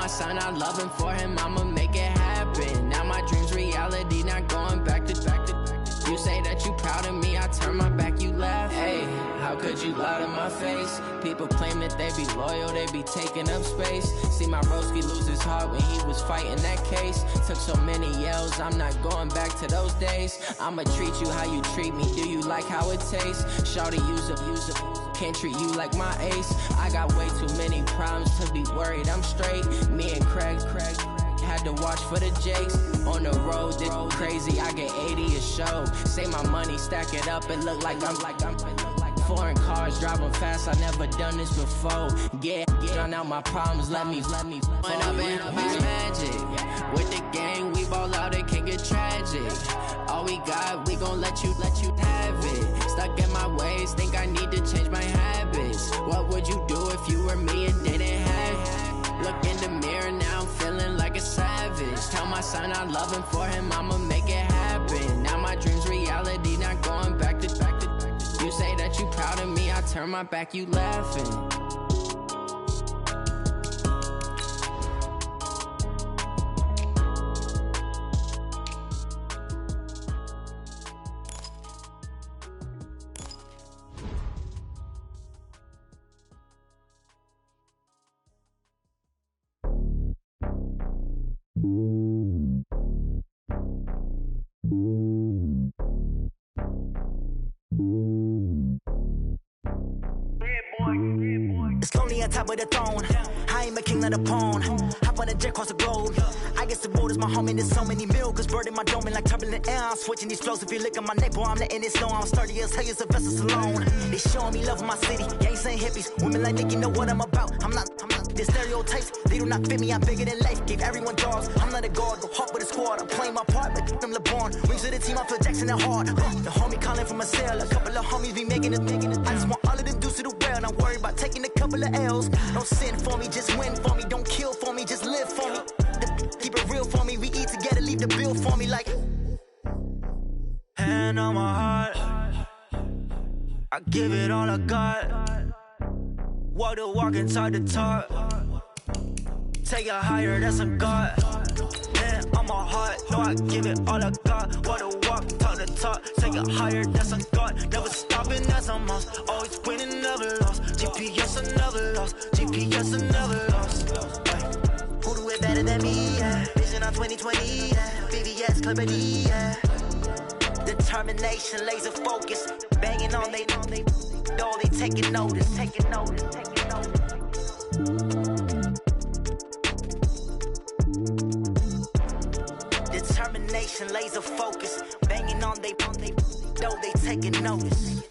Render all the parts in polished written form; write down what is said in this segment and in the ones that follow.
my son I love him, for him I'ma make it happen. Now my dream's reality, not going back to. You say that you proud of me, I turn my back, you laugh. Hey, how could you lie to my face? People claim that they be loyal, they be taking up space. See my broski lose his heart when he was fighting that case. Took so many yells, I'm not going back to those days. I'ma treat you how you treat me, do you like how it tastes? Shawty, use up, can't treat you like my ace. I got way too many problems to be worried, I'm straight. Me and Craig had to watch for the Jakes. On the road, this crazy, I get 80 a show. Say my money, stack it up, it look like I'm foreign cars, driving fast, I never done this before. Get drown out my problems, let me Went up in a bitch magic. With the gang, we ball out, it can get tragic. All we got, we gon' let you have it. Stuck in my ways, think I need to change my habits. What would you do if you were me and didn't have it? Look in the mirror, now I'm feeling like a savage. Tell my son I love him, for him I'ma make it happen. Now my dream's reality, not going back to. You say that you proud of me, I turn my back, you laughing. It's lonely on top of the throne. I am a king of the pawn. Hop on a jet across the globe. I guess the road is my home and there's so many milkers bird in my dome and like turbulent air. I'm switching these flows. If you look at my neck, boy, I'm letting it slow. I'm sturdy as hell, as a vessel alone. They showing me love in my city. Gangs and hippies, women like Nick, you know what I'm about. I'm not the stereotypes. They do not fit me. I'm bigger than life. Gave everyone dogs. I'm not a guard, go hard with a squad. I'm playing my part, but I'm LeBron. Wings of the team, I feel Jackson and hard. The homie calling from a cell. A couple of homies be making it. I just want all of them dudes to do well. Not worry about taking a couple of L's. Don't sin for me, just win for me. Don't kill for me, just live for me. Keep it real for me. We eat together, leave the bill for me like. Hand on my heart, I give it all I got. Walk the walk and talk the talk. Take it higher, that's a God. Hand on my heart, no, I give it all I got. Walk the walk, talk the talk. Take it higher, that's a God. Never stopping, that's a must. Always winning, never lost. GPS, I never lost. GPS, I never lost. Who do it better than me? Yeah. Vision on 2020. Yeah. VVS, Clarity. Yeah. Determination, laser focus. Banging on they know they taking notice. Taking notice. Determination, laser focus. Banging on they know they taking notice.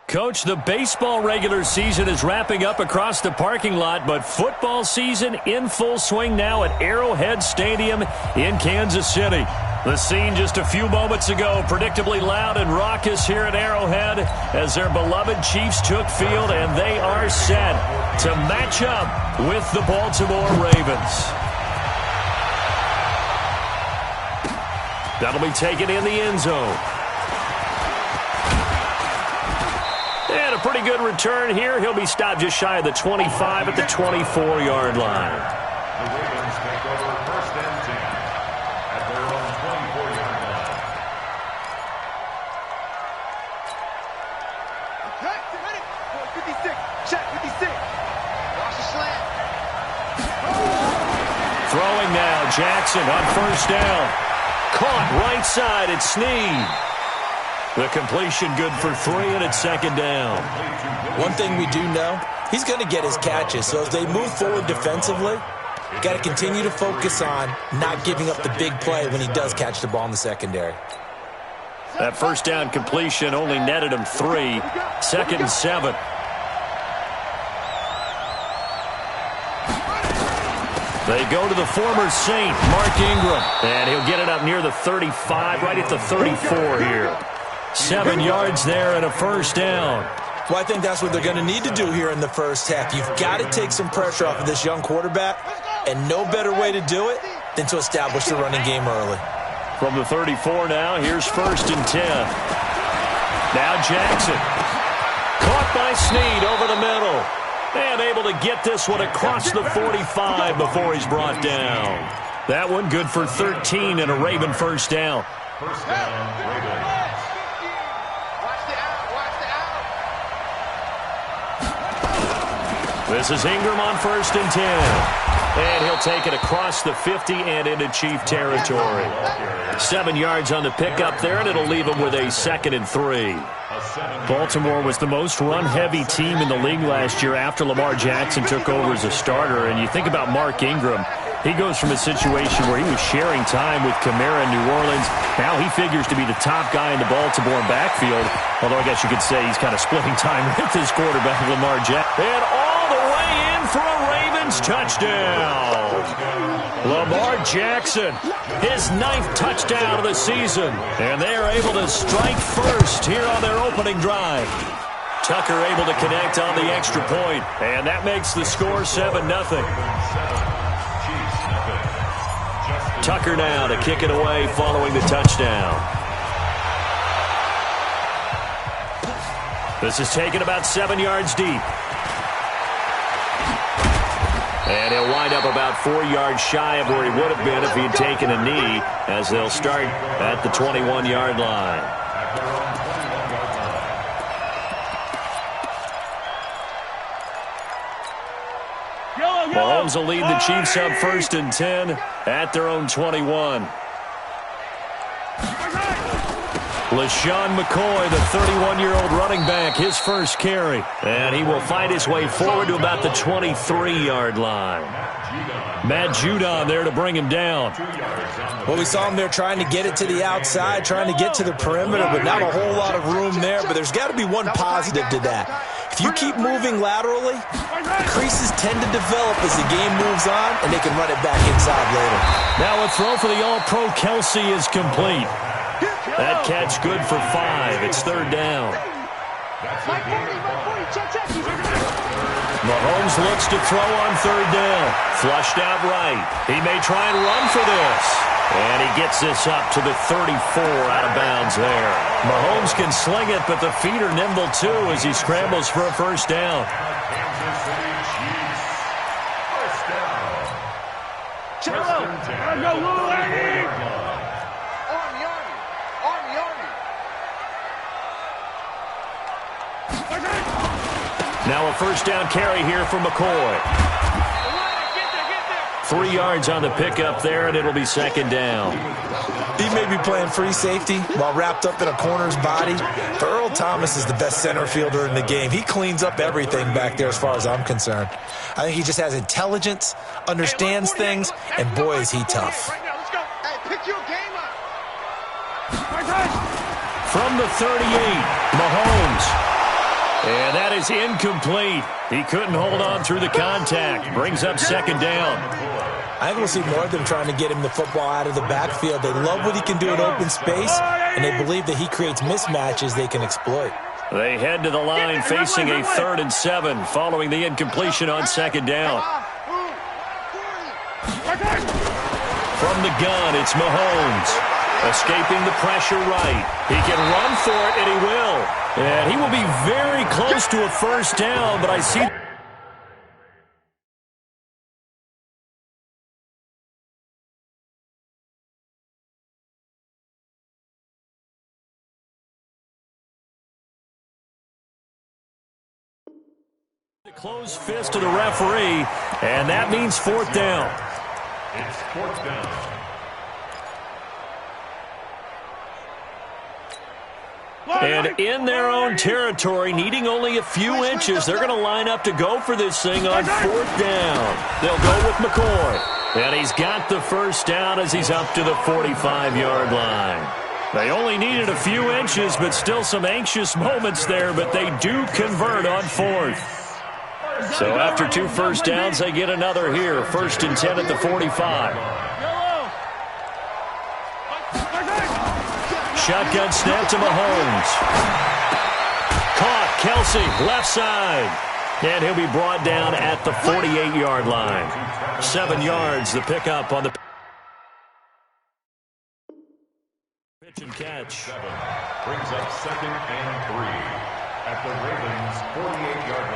Coach, the baseball regular season is wrapping up across the parking lot, but football season in full swing now at Arrowhead Stadium in Kansas City. The scene just a few moments ago, predictably loud and raucous here at Arrowhead as their beloved Chiefs took field, and they are set to match up with the Baltimore Ravens. That'll be taken in the end zone. And a pretty good return here. He'll be stopped just shy of the 25 at the 24-yard line. The Ravens take over first and 10 at their own 24-yard line. Okay, get ready. 56. Check 56. Watch the slant. Throwing now, Jackson on first down. Caught right side, it's Snead. The completion good for 3, and it's second down. One thing we do know, he's going to get his catches. So as they move forward defensively, got to continue to focus on not giving up the big play when he does catch the ball in the secondary. That first down completion only netted him 3. Second and 7. They go to the former Saint, Mark Ingram, and he'll get it up near the 35, right at the 34 here. 7 yards there and a first down. Well, I think that's what they're going to need to do here in the first half. You've got to take some pressure off of this young quarterback, and no better way to do it than to establish the running game early. From the 34 now, here's 1st and 10. Now Jackson. Caught by Snead over the middle. And able to get this one across the 45 before he's brought down. That one good for 13 and a Raven first down. First down, Ravens. This is Ingram on 1st and 10. And he'll take it across the 50 and into Chief territory. 7 yards on the pickup there, and it'll leave him with a 2nd and 3. Baltimore was the most run-heavy team in the league last year after Lamar Jackson took over as a starter. And you think about Mark Ingram. He goes from a situation where he was sharing time with Kamara in New Orleans. Now he figures to be the top guy in the Baltimore backfield. Although I guess you could say he's kind of splitting time with his quarterback, Lamar Jackson. And all the way in for a Ravens touchdown. Lamar Jackson, his 9th touchdown of the season. And they are able to strike first here on their opening drive. Tucker able to connect on the extra point. And that makes the score 7-0. Tucker now to kick it away following the touchdown. This is taken about 7 yards deep. And he'll wind up about 4 yards shy of where he would have been if he had taken a knee, as they'll start at the 21-yard line. Mahomes will lead the Chiefs up 1st and 10 at their own 21. LaShawn McCoy, the 31-year-old running back, his first carry. And he will find his way forward to about the 23-yard line. Matt Judon there to bring him down. Well, we saw him there trying to get it to the outside, trying to get to the perimeter, but not a whole lot of room there. But there's got to be one positive to that. If you keep moving laterally, creases tend to develop as the game moves on, and they can run it back inside later. Now a throw for the All-Pro Kelsey is complete. That catch good for 5. It's 3rd down. Mahomes looks to throw on 3rd down. Flushed out right. He may try and run for this. And he gets this up to the 34 out of bounds there. Mahomes can sling it, but the feet are nimble too as he scrambles for a first down. Now a first down carry here for McCoy. 3 yards on the pickup there, and it'll be 2nd down. He may be playing free safety while wrapped up in a corner's body, but Earl Thomas is the best center fielder in the game. He cleans up everything back there as far as I'm concerned. I think he just has intelligence, understands things, and boy, is he tough. From the 38, Mahomes. And that is incomplete. He couldn't hold on through the contact. Brings up 2nd down. I think we'll see more of them trying to get him the football out of the backfield. They love what he can do in open space, and they believe that he creates mismatches they can exploit. They head to the line facing a 3rd and 7 following the incompletion on 2nd down. From the gun, it's Mahomes. Escaping the pressure right. He can run for it, and he will. And he will be very close to a first down, but I see... The closed fist to the referee, and that means 4th down. It's 4th down. And in their own territory, needing only a few inches, they're going to line up to go for this thing on 4th down. They'll go with McCoy. And he's got the first down as he's up to the 45-yard line. They only needed a few inches, but still some anxious moments there, but they do convert on 4th. So after 2 first downs, they get another here. 1st and 10 at the 45. Shotgun snap to Mahomes. Caught, Kelsey, left side. And he'll be brought down at the 48-yard line. 7 yards, the pickup on the... Pitch and catch. Brings up 2nd and 3 at the Ravens' 48-yard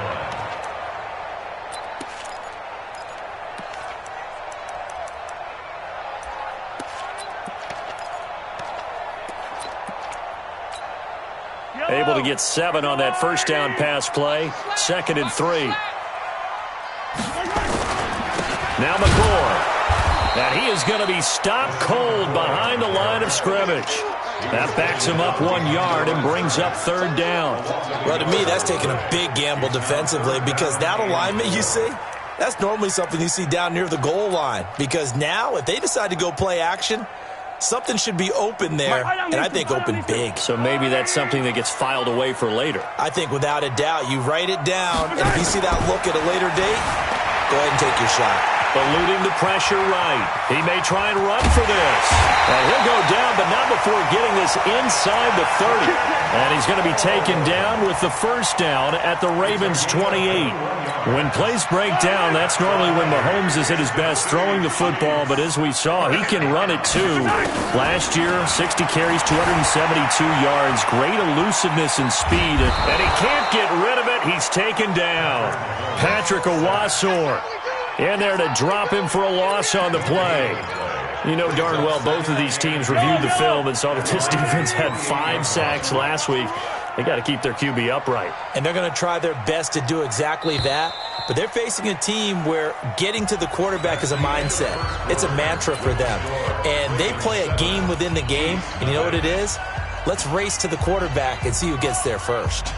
line. Able to get 7 on that first down pass play. 2nd and 3. Now McCoy. And he is going to be stopped cold behind the line of scrimmage. That backs him up 1 yard and brings up 3rd down. Well, to me, that's taking a big gamble defensively because that alignment you see, that's normally something you see down near the goal line. Because now, if they decide to go play action, something should be open there, and I think open big. So maybe that's something that gets filed away for later. I think without a doubt, you write it down, and if you see that look at a later date, go ahead and take your shot. Eluding the pressure right. He may try and run for this. And he'll go down, but not before getting this inside the 30. And he's going to be taken down with the first down at the Ravens' 28. When plays break down, that's normally when Mahomes is at his best throwing the football. But as we saw, he can run it too. Last year, 60 carries, 272 yards. Great elusiveness and speed. And he can't get rid of it. He's taken down. Patrick Owasor in there to drop him for a loss on the play. You know darn well both of these teams reviewed the film and saw that this defense had 5 sacks last week. They got to keep their QB upright. And they're going to try their best to do exactly that. But they're facing a team where getting to the quarterback is a mindset. It's a mantra for them. And they play a game within the game. And you know what it is? Let's race to the quarterback and see who gets there first.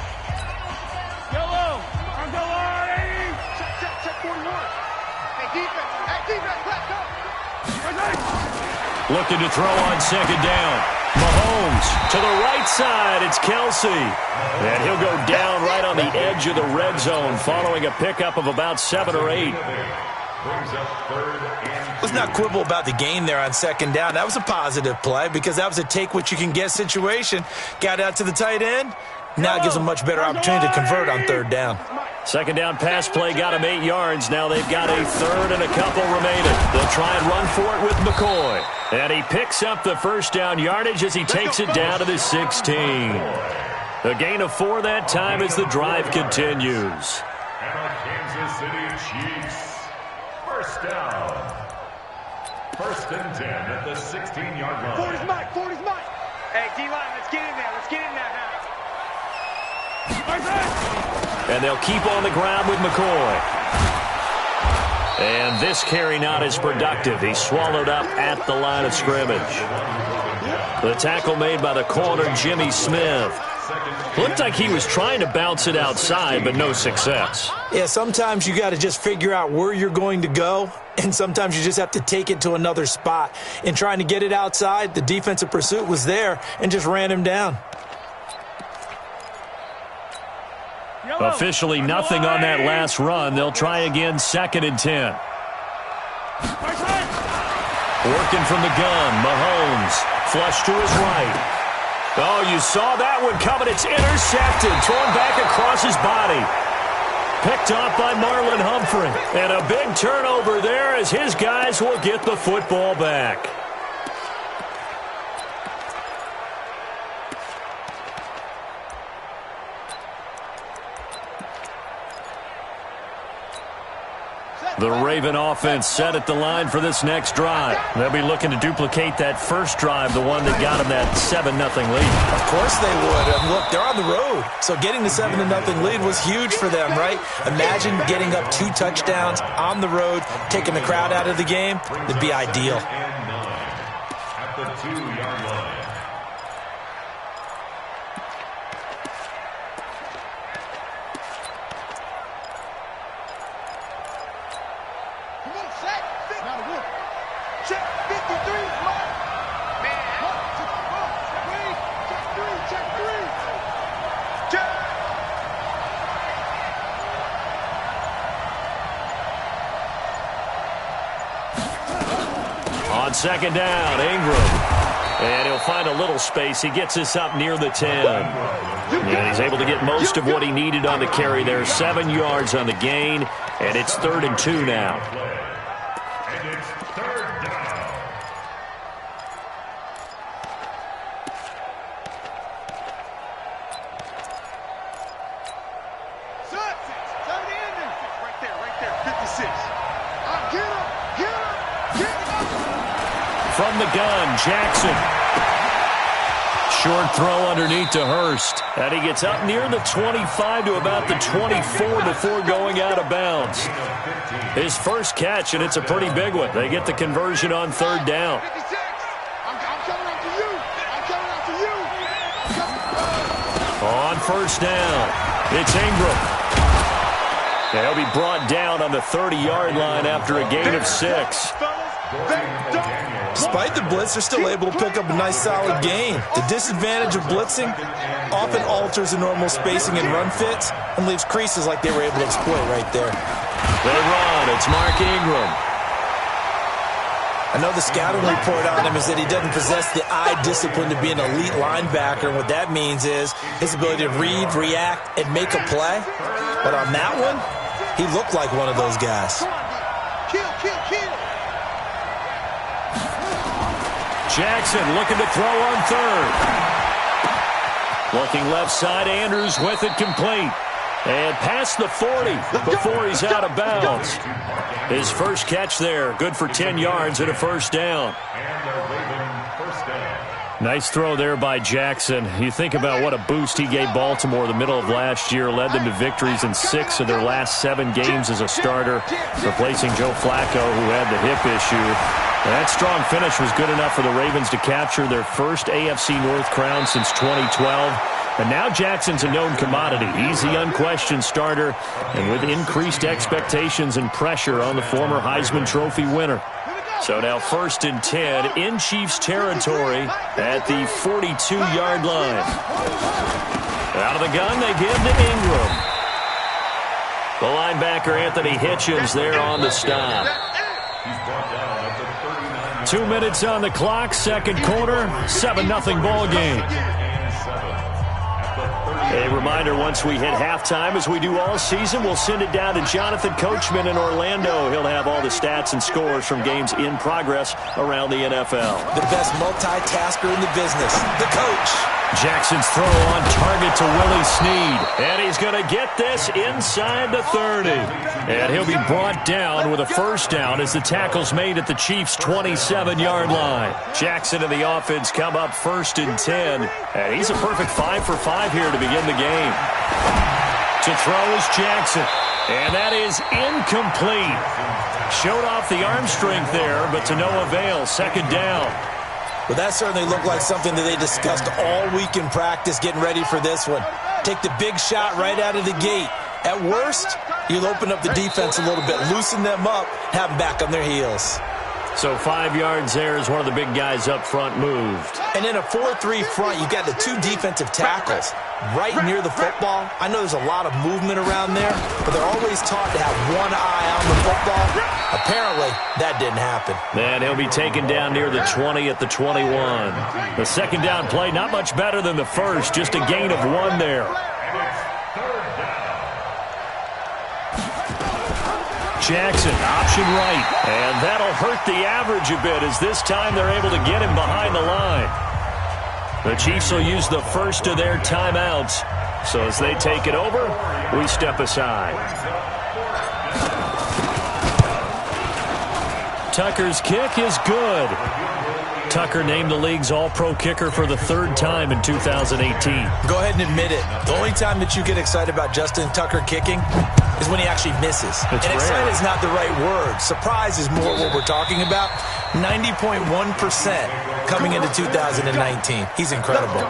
Looking to throw on 2nd down. Mahomes to the right side. It's Kelsey. And he'll go down right on the edge of the red zone following a pickup of about 7 or 8. Let's not quibble about the gain there on 2nd down. That was a positive play because that was a take-what-you-can-get situation. Got out to the tight end. Now it gives them a much better opportunity to convert on 3rd down. 2nd down pass play got him 8 yards. Now they've got a 3rd and a couple remaining. They'll try and run for it with McCoy. And he picks up the first down yardage as he takes it down to the 16. A gain of 4 that time as the drive continues. And the Kansas City Chiefs. First down. 1st and 10 at the 16-yard line. 40's Mike, 40's Mike. Hey, D-line, let's get in there. Let's get in there now. And they'll keep on the ground with McCoy. And this carry not as productive. He's swallowed up at the line of scrimmage. The tackle made by the corner, Jimmy Smith. Looked like he was trying to bounce it outside, but no success. Yeah, sometimes you got to just figure out where you're going to go, and sometimes you just have to take it to another spot. In trying to get it outside, the defensive pursuit was there and just ran him down. Officially nothing on that last run. They'll try again 2nd and 10. Working from the gun, Mahomes. Flush to his right. Oh, you saw that one coming. It's intercepted. Thrown back across his body. Picked off by Marlon Humphrey. And a big turnover there as his guys will get the football back. The Raven offense set at the line for this next drive. They'll be looking to duplicate that first drive, the one that got them that 7-0 lead. Of course they would. Look, they're on the road. So getting the 7-0 lead was huge for them, right? Imagine getting up 2 touchdowns on the road, taking the crowd out of the game. It'd be ideal. At the 2-yard line. On 2nd down, Ingram. And he'll find a little space. He gets this up near the 10. And he's able to get most of what he needed on the carry there. 7 yards on the gain. And it's 3rd and 2 now. And it's 3rd down. From the gun, Jackson. Short throw underneath to Hurst. And he gets up near the 25 to about the 24 before going out of bounds. His first catch, and it's a pretty big one. They get the conversion on third down. On first down, it's Ingram. He'll be brought down on the 30-yard line after a gain of 6. Despite the blitz, they're still able to pick up a nice solid gain. The disadvantage of blitzing often alters the normal spacing and run fits and leaves creases like they were able to exploit right there. They run. It's Mark Ingram. I know the scouting report on him is that he doesn't possess the eye discipline to be an elite linebacker. And what that means is his ability to read, react, and make a play. But on that one, he looked like one of those guys. Jackson looking to throw on third. Looking left side, Andrews with it complete. And past the 40 before he's out of bounds. His first catch there, good for 10 yards and a first down. Nice throw there by Jackson. You think about what a boost he gave Baltimore the middle of last year, led them to victories in 6 of their last 7 games as a starter, replacing Joe Flacco, who had the hip issue. And that strong finish was good enough for the Ravens to capture their first AFC North crown since 2012. And now Jackson's a known commodity. He's the unquestioned starter, and with increased expectations and pressure on the former Heisman Trophy winner. So now 1st and 10 in Chiefs territory at the 42-yard line. Out of the gun, they give to Ingram. The linebacker, Anthony Hitchens, there on the stop. 2 minutes on the clock, second quarter, 7-0 ball game. A reminder, once we hit halftime, as we do all season, we'll send it down to Jonathan Coachman in Orlando. He'll have all the stats and scores from games in progress around the NFL. The best multitasker in the business, the coach. Jackson's throw on target to Willie Snead. And he's going to get this inside the 30. And he'll be brought down with a first down as the tackle's made at the Chiefs' 27-yard line. Jackson and the offense come up 1st and 10. And he's a perfect 5 for 5 here to begin the game. To throw is Jackson. And that is incomplete. Showed off the arm strength there, but to no avail. Second down. Well, that certainly looked like something that they discussed all week in practice getting ready for this one. Take the big shot right out of the gate. At worst, you'll open up the defense a little bit, loosen them up, have them back on their heels. So 5 yards there as one of the big guys up front moved. And in a 4-3 front, you've got the 2 defensive tackles right near the football. I know there's a lot of movement around there, but they're always taught to have one eye on the football. Apparently, that didn't happen. And he'll be taken down near the 20 at the 21. The second down play, not much better than the first, just a gain of 1 there. Jackson, option right, and that'll hurt the average a bit as this time they're able to get him behind the line. The Chiefs will use the first of their timeouts, so as they take it over, we step aside. Tucker's kick is good. Tucker named the league's all-pro kicker for the 3rd time in 2018. Go ahead and admit it. The only time that you get excited about Justin Tucker kicking is when he actually misses. And excited is not the right word. Surprise is more what we're talking about. 90.1% coming into 2019. He's incredible.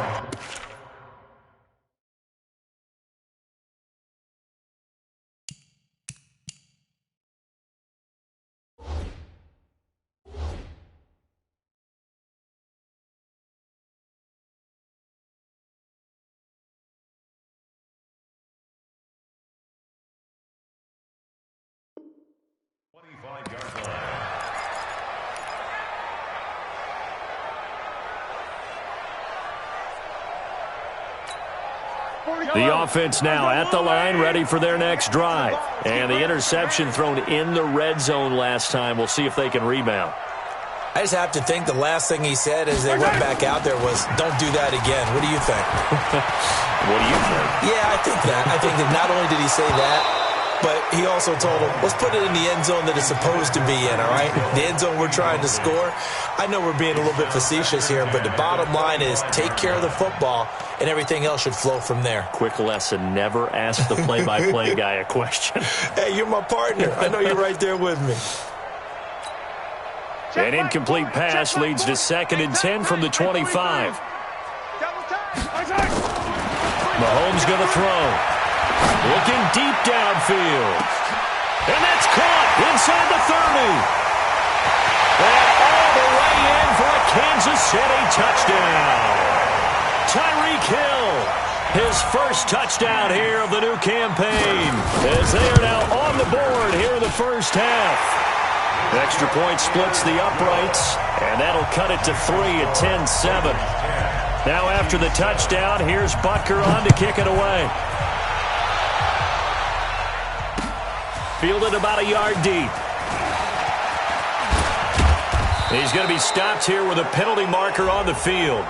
The offense now at the line, ready for their next drive. And the interception thrown in the red zone last time. We'll see if they can rebound. I just have to think the last thing he said as they went back out there was, don't do that again. What do you think? What do you think? Yeah, I think that. I think that not only did he say that, but he also told him, let's put it in the end zone that it's supposed to be in, all right? The end zone we're trying to score. I know we're being a little bit facetious here, but the bottom line is take care of the football, and everything else should flow from there. Quick lesson, never ask the play-by-play guy a question. Hey, you're my partner. I know you're right there with me. An incomplete pass leads to 2nd and 10 from the 25. Mahomes going to throw. Looking deep downfield. And that's caught inside the 30. And all the way in for a Kansas City touchdown. Tyreek Hill, his first touchdown here of the new campaign, as they are now on the board here in the first half. Extra point splits the uprights, and that'll cut it to 3 at 10-7. Now after the touchdown, here's Butker on to kick it away. Fielded about a yard deep. He's going to be stopped here with a penalty marker on the field.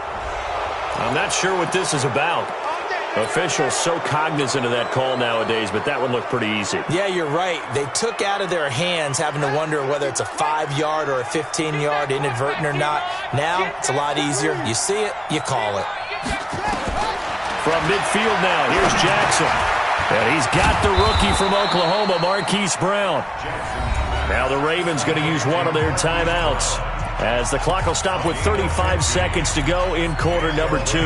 I'm not sure what this is about. Officials so cognizant of that call nowadays, but that one looked pretty easy. Yeah, you're right. They took out of their hands having to wonder whether it's a 5-yard or a 15-yard inadvertent or not. Now, it's a lot easier. You see it, you call it. From midfield now, here's Jackson. And he's got the rookie from Oklahoma, Marquise Brown. Now the Ravens going to use one of their timeouts, as the clock will stop with 35 seconds to go in quarter number 2.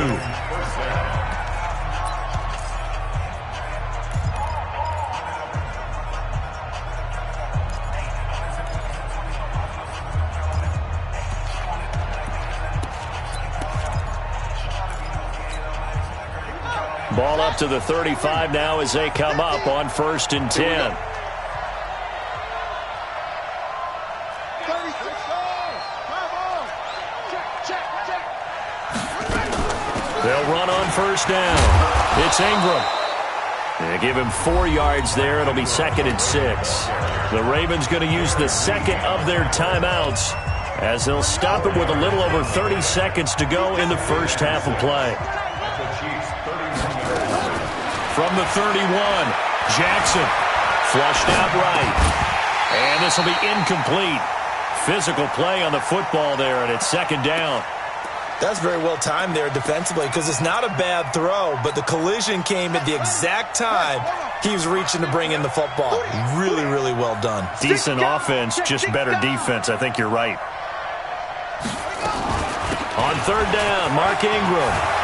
Ball up to the 35 now as they come up on 1st and 10. They'll run on 1st down. It's Ingram. They give him 4 yards there. It'll be 2nd and 6. The Ravens going to use the second of their timeouts, as they'll stop it with a little over 30 seconds to go in the first half of play. From the 31, Jackson flushed out right. And this will be incomplete. Physical play on the football there, and it's 2nd down. That's very well timed there defensively, because it's not a bad throw, but the collision came at the exact time he was reaching to bring in the football. Really, really well done. Decent offense, just better defense. I think you're right. On 3rd down, Mark Ingram.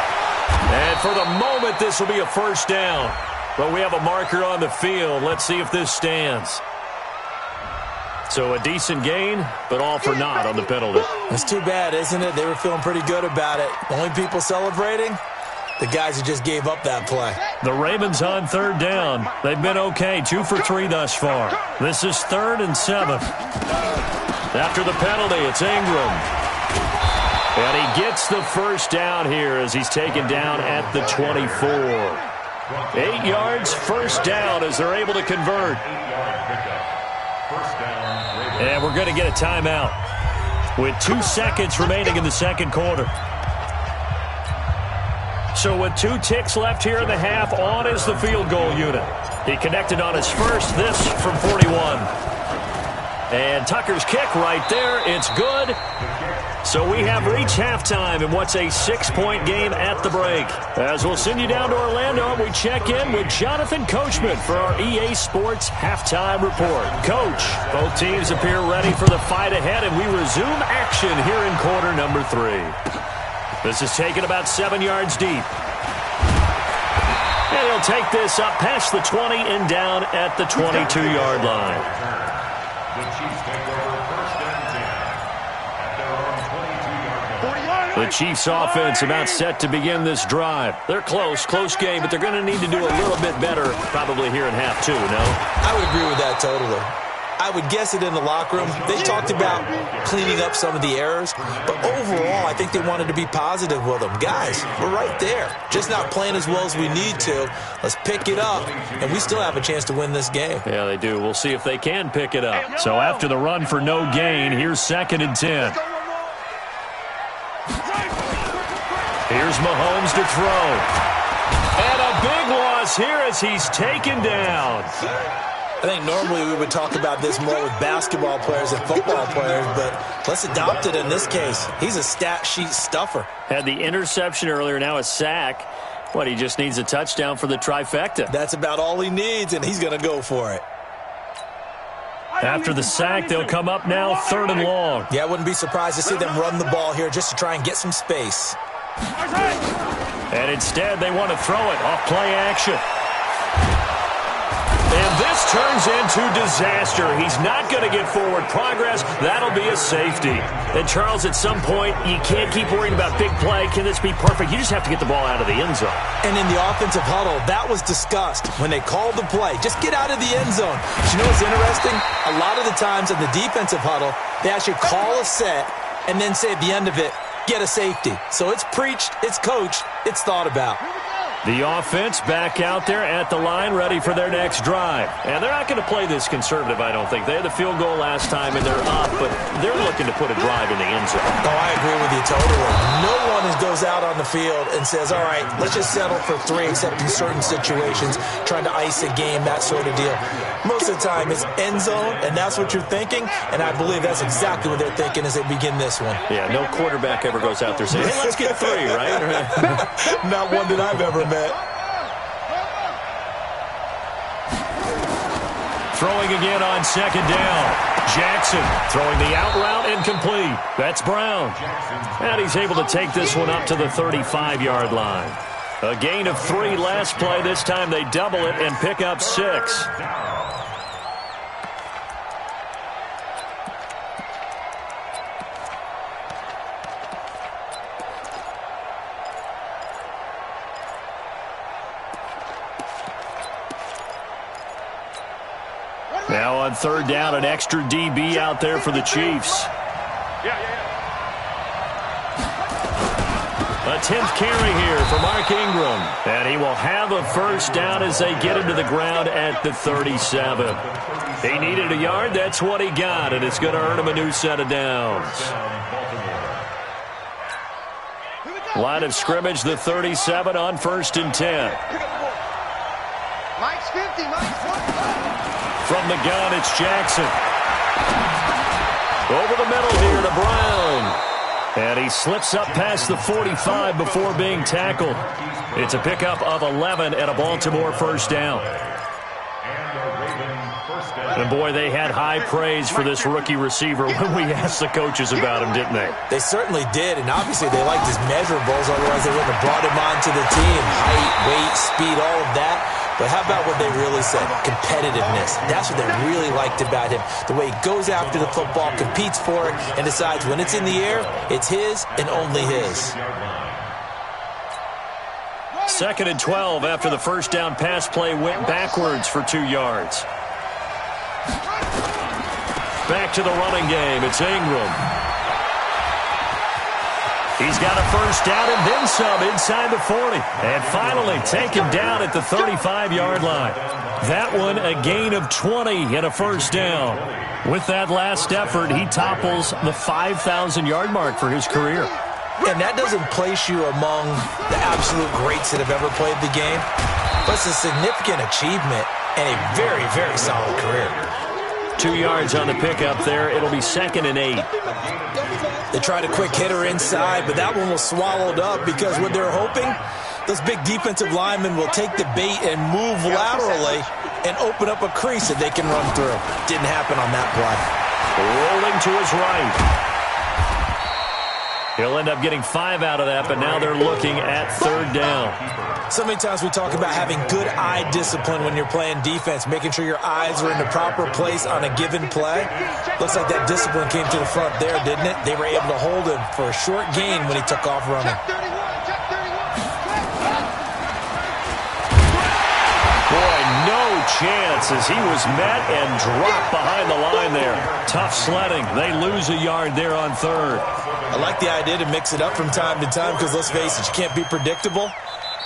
And for the moment, this will be a 1st down. But we have a marker on the field. Let's see if this stands. So a decent gain, but all for naught on the penalty. That's too bad, isn't it? They were feeling pretty good about it. Only people celebrating, the guys who just gave up that play. The Ravens on 3rd down. They've been okay, 2 for 3 thus far. This is 3rd and 7. After the penalty, it's Ingram. And he gets the 1st down here as he's taken down at the 24. 8 yards, 1st down as they're able to convert. And we're going to get a timeout with 2 seconds remaining in the 2nd quarter. So with 2 ticks left here in the half, on is the field goal unit. He connected on his first, this from 41. And Tucker's kick right there, it's good. So we have reached halftime in what's a 6-point game at the break. As we'll send you down to Orlando, we check in with Jonathan Coachman for our EA Sports Halftime Report. Coach, both teams appear ready for the fight ahead, and we resume action here in quarter number 3. This is taken about 7 yards deep. And he'll take this up past the 20 and down at the 22-yard line. The Chiefs take over 1st and 10 at their own 22-yard line. The Chiefs offense about set to begin this drive. They're close game, but they're going to need to do a little bit better probably here in half 2, no? I would agree with that totally. I would guess it in the locker room. They talked about cleaning up some of the errors, but overall, I think they wanted to be positive with them. Guys, we're right there. Just not playing as well as we need to. Let's pick it up, and we still have a chance to win this game. Yeah, they do. We'll see if they can pick it up. So after the run for no gain, here's 2nd and 10. Here's Mahomes to throw. And a big loss here as he's taken down. I think normally we would talk about this more with basketball players and football players, but let's adopt it in this case. He's a stat sheet stuffer. Had the interception earlier, now a sack. What, he just needs a touchdown for the trifecta. That's about all he needs, and he's going to go for it. After the sack, they'll come up now 3rd and long. Yeah, I wouldn't be surprised to see them run the ball here just to try and get some space. And instead, they want to throw it off play action. And this turns into disaster. He's not going to get forward progress. That'll be a safety. And, Charles, at some point, you can't keep worrying about big play. Can this be perfect? You just have to get the ball out of the end zone. And in the offensive huddle, that was discussed when they called the play. Just get out of the end zone. But you know what's interesting? A lot of the times in the defensive huddle, they actually call a set and then say at the end of it, get a safety. So it's preached, it's coached, it's thought about. The offense back out there at the line, ready for their next drive. And they're not going to play this conservative, I don't think. They had the field goal last time, and they're up, but they're looking to put a drive in the end zone. Oh, I agree with you totally. No one goes out on the field and says, all right, let's just settle for 3, except in certain situations, trying to ice a game, that sort of deal. Most of the time, it's end zone, and that's what you're thinking, and I believe that's exactly what they're thinking as they begin this one. Yeah, no quarterback ever goes out there saying, hey, let's get 3, right? Not one that I've ever met. Throwing again on 2nd down. Jackson throwing the out route incomplete. That's Brown. And he's able to take this one up to the 35-yard line. A gain of 3 last play. This time they double it and pick up 6. Now on 3rd down, an extra DB out there for the Chiefs. A 10th carry here for Mark Ingram. And he will have a first down as they get him to the ground at the 37. He needed a yard. That's what he got, and it's going to earn him a new set of downs. Line of scrimmage, the 37 on 1st and 10. Mike's 50, Mike's 40. From the gun, it's Jackson. Over the middle here to Brown. And he slips up past the 45 before being tackled. It's a pickup of 11 and a Baltimore first down. And, boy, they had high praise for this rookie receiver when we asked the coaches about him, didn't they? They certainly did, and obviously they liked his measurables, otherwise they wouldn't have brought him onto the team. Height, weight, speed, all of that. But how about what they really said? Competitiveness. That's what they really liked about him. The way he goes after the football, competes for it, and decides when it's in the air, it's his and only his. 2nd and 12 after the first down pass play went backwards for 2 yards. Back to the running game. It's Ingram. He's got a first down and then some inside the 40. And finally taken down at the 35-yard line. That one a gain of 20 and a first down. With that last effort, he topples the 5,000-yard mark for his career. And that doesn't place you among the absolute greats that have ever played the game. But it's a significant achievement and a very, very solid career. 2 yards on the pickup there. It'll be 2nd and 8. They tried a quick hitter inside, but that one was swallowed up because what they're hoping, those big defensive linemen will take the bait and move laterally and open up a crease that they can run through. Didn't happen on that play. Rolling to his right. He'll end up getting 5 out of that, but now they're looking at 3rd down. So many times we talk about having good eye discipline when you're playing defense, making sure your eyes are in the proper place on a given play. Looks like that discipline came to the front there, didn't it? They were able to hold him for a short gain when he took off running. Boy, no chance as he was met and dropped behind the line there. Tough sledding. They lose a yard there on 3rd. I like the idea to mix it up from time to time because, let's face it, you can't be predictable.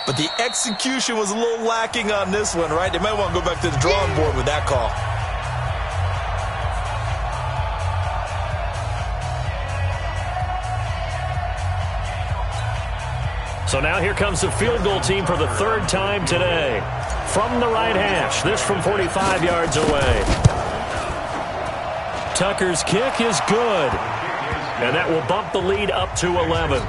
But the execution was a little lacking on this one, right? They might want to go back to the drawing board with that call. So now here comes the field goal team for the 3rd time today. from the right hash. This from 45 yards away. Tucker's kick is good. And that will bump the lead up to 11.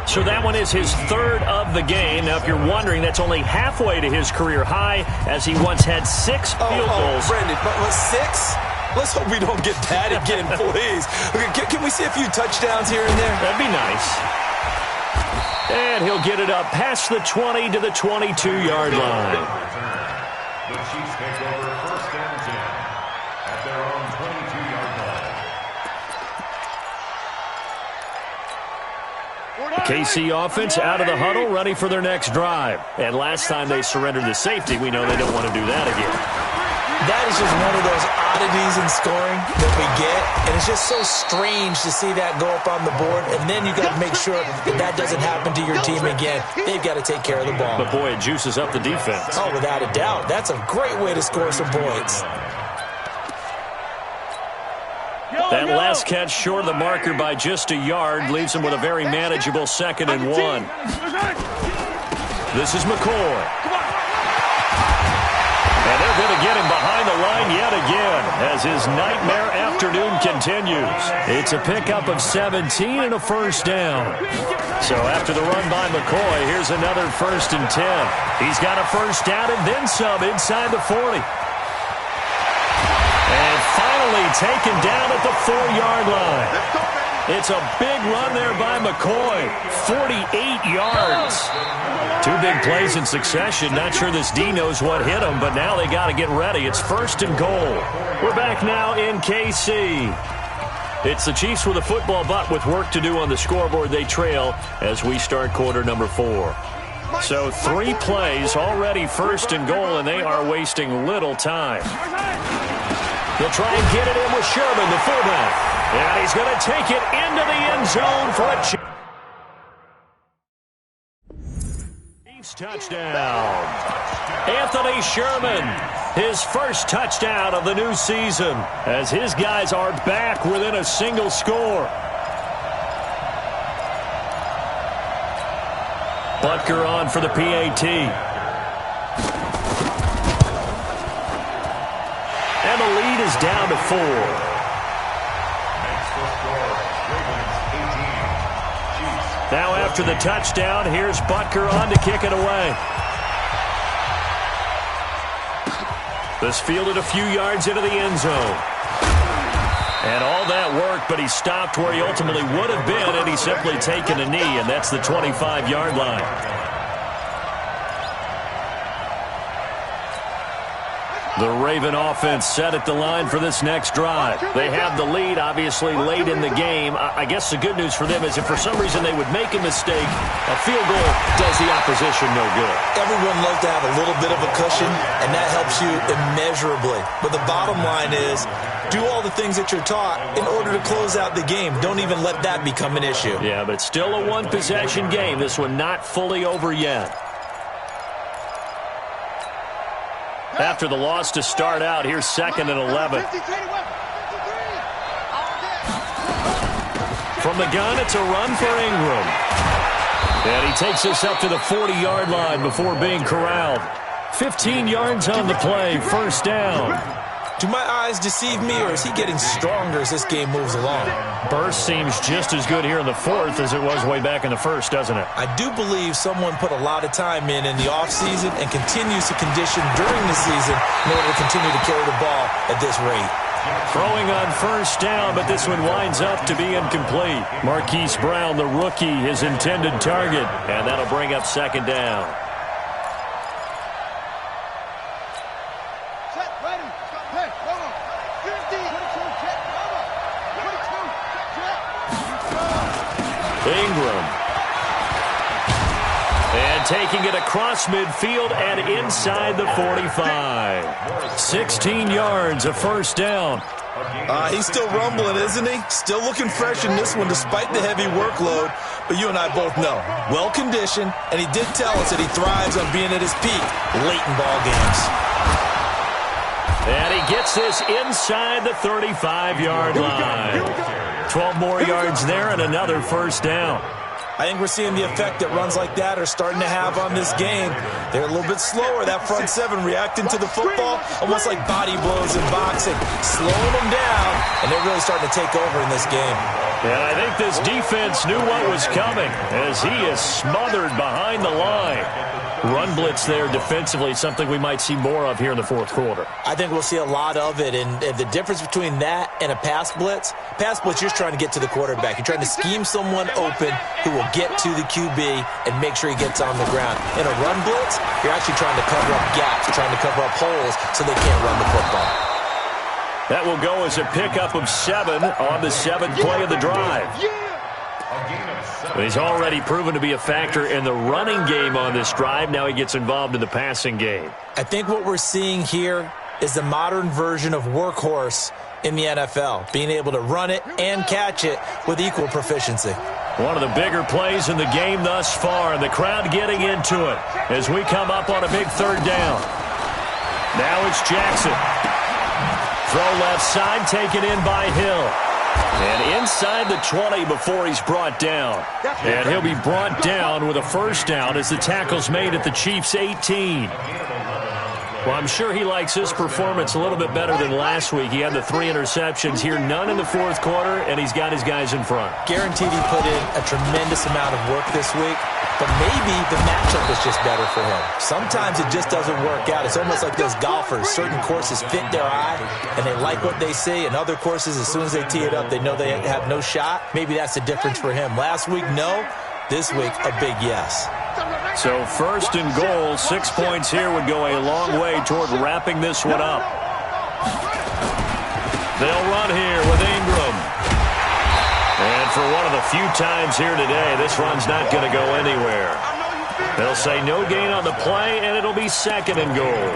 So that one is his third of the game. Now, if you're wondering, that's only halfway to his career high, as he once had 6 field goals. Brendan, but was 6? Let's hope we don't get that again, please. Okay, can we see a few touchdowns here and there? That'd be nice. And he'll get it up past the 20 to the 22-yard line. The Chiefs take over 1st and 10 at their own 22-yard line. KC offense out of the huddle, ready for their next drive. And last time they surrendered the safety, we know they don't want to do that again. That is just one of those oddities in scoring that we get, and it's just so strange to see that go up on the board, and then you got to make sure that that doesn't happen to your team again. They've got to take care of the ball. But, boy, it juices up the defense. Oh, without a doubt. That's a great way to score some points. That last catch short of the marker by just a yard leaves him with a very manageable 2nd and 1. This is McCoy. And they're going to get him behind the line yet again as his nightmare afternoon continues. It's a pickup of 17 and a 1st down. So after the run by McCoy, here's another 1st and 10. He's got a 1st down and then some inside the 40. And finally taken down at the 4-yard line. It's a big run there by McCoy. 48 yards. 2 big plays in succession. Not sure this D knows what hit him, but now they got to get ready. It's 1st and goal. We're back now in KC. It's the Chiefs with a football, but with work to do on the scoreboard, they trail as we start quarter number 4. So 3 plays, already 1st and goal, and they are wasting little time. They'll try and get it in with Sherman, the fullback. And he's going to take it into the end zone for a Chiefs touchdown. Anthony Sherman, his 1st touchdown of the new season, as his guys are back within a single score. Butker on for the PAT. And the lead is down to 4. Now after the touchdown, here's Butker on to kick it away. This fielded a few yards into the end zone. And all that work, but he stopped where he ultimately would have been had he simply taken a knee, and that's the 25-yard line. The Raven offense set at the line for this next drive. They have the lead, obviously, late in the game. I guess the good news for them is if for some reason they would make a mistake, a field goal does the opposition no good. Everyone loves to have a little bit of a cushion, and that helps you immeasurably. But the bottom line is, do all the things that you're taught in order to close out the game. Don't even let that become an issue. Yeah, but it's still a one-possession game. This one not fully over yet. After the loss to start out, here's 2nd and 11. From the gun, it's a run for Ingram. And he takes us up to the 40-yard line before being corralled. 15 yards on the play, 1st down. Do my eyes deceive me, or is he getting stronger as this game moves along? Burst seems just as good here in the 4th as it was way back in the 1st, doesn't it? I do believe someone put a lot of time in the offseason and continues to condition during the season in order to continue to carry the ball at this rate. Throwing on 1st down, but this one winds up to be incomplete. Marquise Brown, the rookie, his intended target, and that'll bring up 2nd down. Ingram. And taking it across midfield and inside the 45. 16 yards, a 1st down. He's still rumbling, isn't he? Still looking fresh in this one despite the heavy workload. But you and I both know, well-conditioned, and he did tell us that he thrives on being at his peak late in ball games. And he gets this inside the 35-yard line. 12 more yards there and another 1st down. I think we're seeing the effect that runs like that are starting to have on this game. They're a little bit slower, that front seven, reacting to the football, almost like body blows in boxing, slowing them down, and they're really starting to take over in this game. And I think this defense knew what was coming as he is smothered behind the line. Run blitz there defensively, something we might see more of here in the fourth quarter. I think we'll see a lot of it, and the difference between that and a pass blitz, you're just trying to get to the quarterback. You're trying to scheme someone open who will get to the QB and make sure he gets on the ground. In a run blitz, you're actually trying to cover up gaps, trying to cover up holes so they can't run the football. That will go as a pickup of 7 on the 7th play of the drive. He's already proven to be a factor in the running game on this drive. Now he gets involved in the passing game. I think what we're seeing here is the modern version of workhorse in the NFL, being able to run it and catch it with equal proficiency. One of the bigger plays in the game thus far, and the crowd getting into it as we come up on a big 3rd down. Now it's Jackson. Throw left side, taken in by Hill. And inside the 20 before he's brought down. And he'll be brought down with a first down as the tackle's made at the Chiefs' 18. Well, I'm sure he likes his performance a little bit better than last week. He had the 3 interceptions here, none in the fourth quarter, and he's got his guys in front. Guaranteed he put in a tremendous amount of work this week, but maybe the matchup was just better for him. Sometimes it just doesn't work out. It's almost like those golfers. Certain courses fit their eye, and they like what they see, and other courses, as soon as they tee it up, they know they have no shot. Maybe that's the difference for him. Last week, no. This week, a big yes. So 1st and goal, 6 points here would go a long way toward wrapping this one up. They'll run here with Ingram. And for one of the few times here today, this run's not going to go anywhere. They'll say no gain on the play, and it'll be 2nd and goal.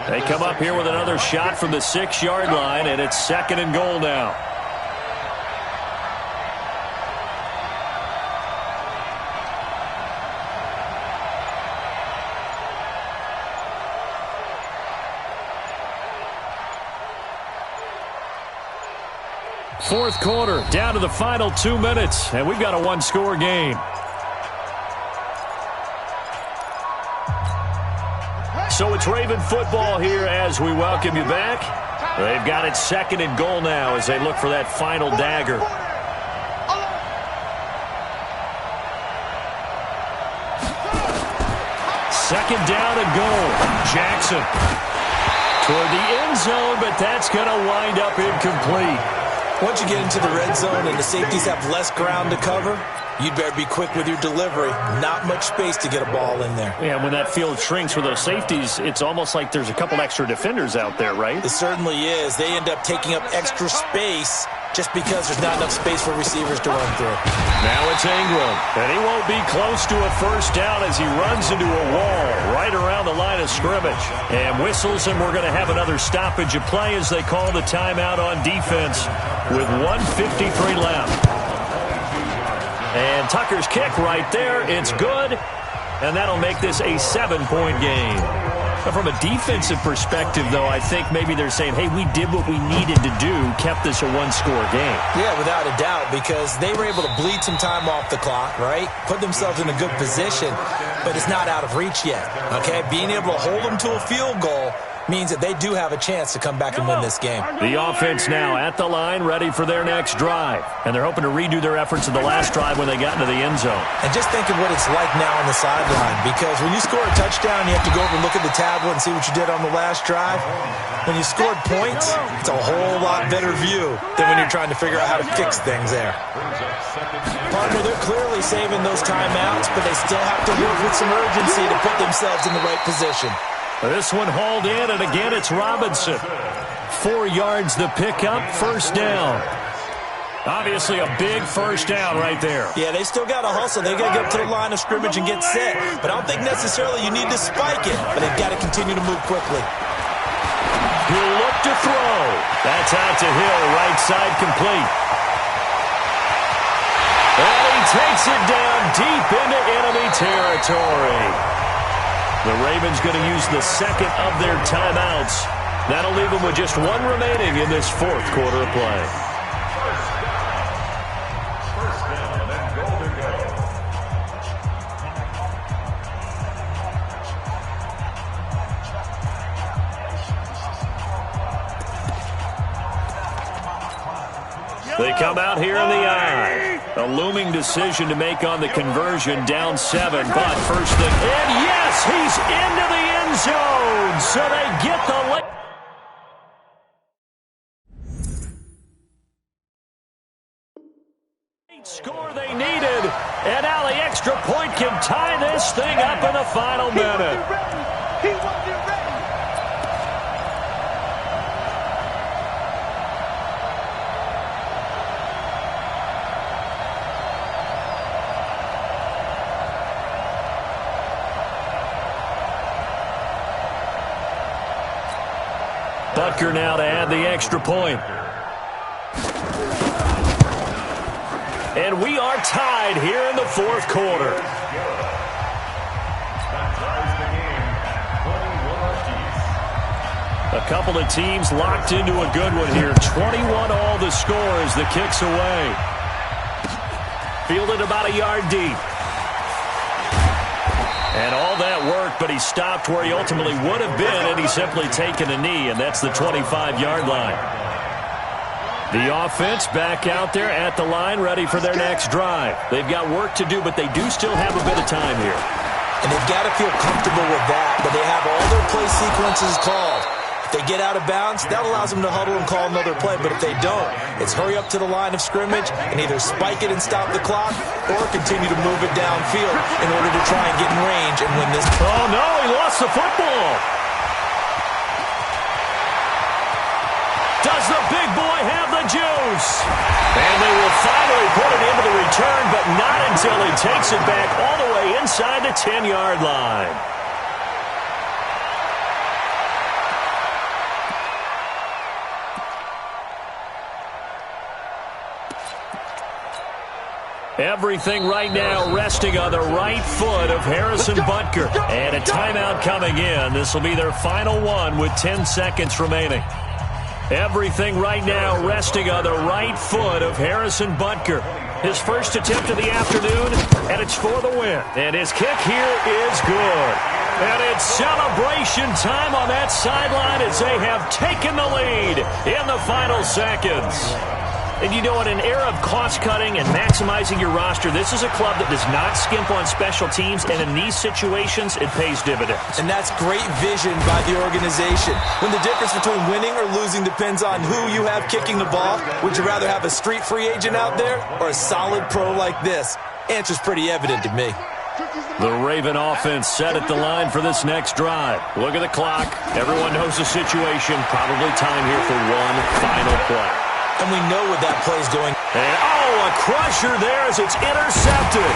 They come up here with another shot from the 6-yard line, and it's 2nd and goal now. Fourth quarter, down to the final 2 minutes, and we've got a 1-score game. So it's Raven football here as we welcome you back. They've got it 2nd and goal now as they look for that final dagger. Second down and goal. Jackson toward the end zone, but that's going to wind up incomplete. Once you get into the red zone and the safeties have less ground to cover, you'd better be quick with your delivery. Not much space to get a ball in there. Yeah, when that field shrinks with those safeties, it's almost like there's a couple extra defenders out there, right? It certainly is. They end up taking up extra space just because there's not enough space for receivers to run through. Now it's Ingram, and he won't be close to a first down as he runs into a wall right around the line of scrimmage. And whistles, and we're going to have another stoppage of play as they call the timeout on defense with 1:53 left. And Tucker's kick right there. It's good, and that'll make this a 7-point game. But from a defensive perspective, though, I think maybe they're saying, hey, we did what we needed to do, kept this a 1-score game. Yeah, without a doubt, because they were able to bleed some time off the clock, right? Put themselves in a good position, but it's not out of reach yet, okay? Being able to hold them to a field goal means that they do have a chance to come back and win this game. The offense now at the line, ready for their next drive. And they're hoping to redo their efforts of the last drive when they got into the end zone. And just think of what it's like now on the sideline, because when you score a touchdown, you have to go over and look at the tablet and see what you did on the last drive. When you scored points, it's a whole lot better view than when you're trying to figure out how to fix things there. Partner, they're clearly saving those timeouts, but they still have to work with some urgency to put themselves in the right position. This one hauled in, and again it's Robinson. 4 yards the pickup, first down. Obviously a big first down right there. Yeah, they still got to hustle. They got to get up to the line of scrimmage and get set. But I don't think necessarily you need to spike it, but they've got to continue to move quickly. He'll look to throw. That's out to Hill, right side complete. And he takes it down deep into enemy territory. The Ravens going to use the second of their timeouts. That'll leave them with just one remaining in this fourth quarter of play. They come out here in the eye. A looming decision to make on the conversion, down 7, but first thing, and yes, he's into the end zone, so they get the late score they needed, and now the extra point can tie this thing up in the final minute. He wasn't ready. Butker now to add the extra point. And we are tied here in the fourth quarter. A couple of teams locked into a good one here. 21 all the score as the kick's away. Fielded about a yard deep. And all that work, but he stopped where he ultimately would have been, and he's simply taken a knee, and that's the 25-yard line. The offense back out there at the line, ready for their next drive. They've got work to do, but they do still have a bit of time here. And they've got to feel comfortable with that, but they have all their play sequences called. If they get out of bounds, that allows them to huddle and call another play, but if they don't, it's hurry up to the line of scrimmage and either spike it and stop the clock or continue to move it downfield in order to try and get in range and win this. Oh, no, he lost the football. Does the big boy have the juice? And they will finally put it into the return, but not until he takes it back all the way inside the 10-yard line. Everything right now resting on the right foot of Harrison Butker. And a timeout coming in. This will be their final one with 10 seconds remaining. Everything right now resting on the right foot of Harrison Butker. His first attempt of the afternoon, and it's for the win. And his kick here is good. And it's celebration time on that sideline as they have taken the lead in the final seconds. And you know, in an era of cost-cutting and maximizing your roster, this is a club that does not skimp on special teams, and in these situations, it pays dividends. And that's great vision by the organization. When the difference between winning or losing depends on who you have kicking the ball, would you rather have a street free agent out there or a solid pro like this? Answer's pretty evident to me. The Raven offense set at the line for this next drive. Look at the clock. Everyone knows the situation. Probably time here for one final play. And we know what that play is going. And, a crusher there as it's intercepted.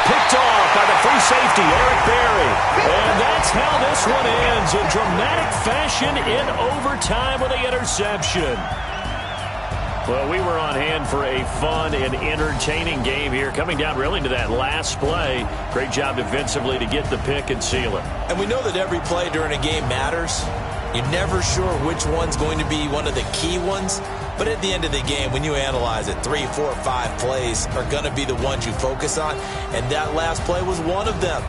Picked off by the free safety, Eric Berry. And that's how this one ends in dramatic fashion in overtime with the interception. Well, we were on hand for a fun and entertaining game here, coming down really to that last play. Great job defensively to get the pick and seal it. And we know that every play during a game matters. You're never sure which one's going to be one of the key ones. But at the end of the game, when you analyze it, 3, 4, 5 plays are going to be the ones you focus on. And that last play was one of them.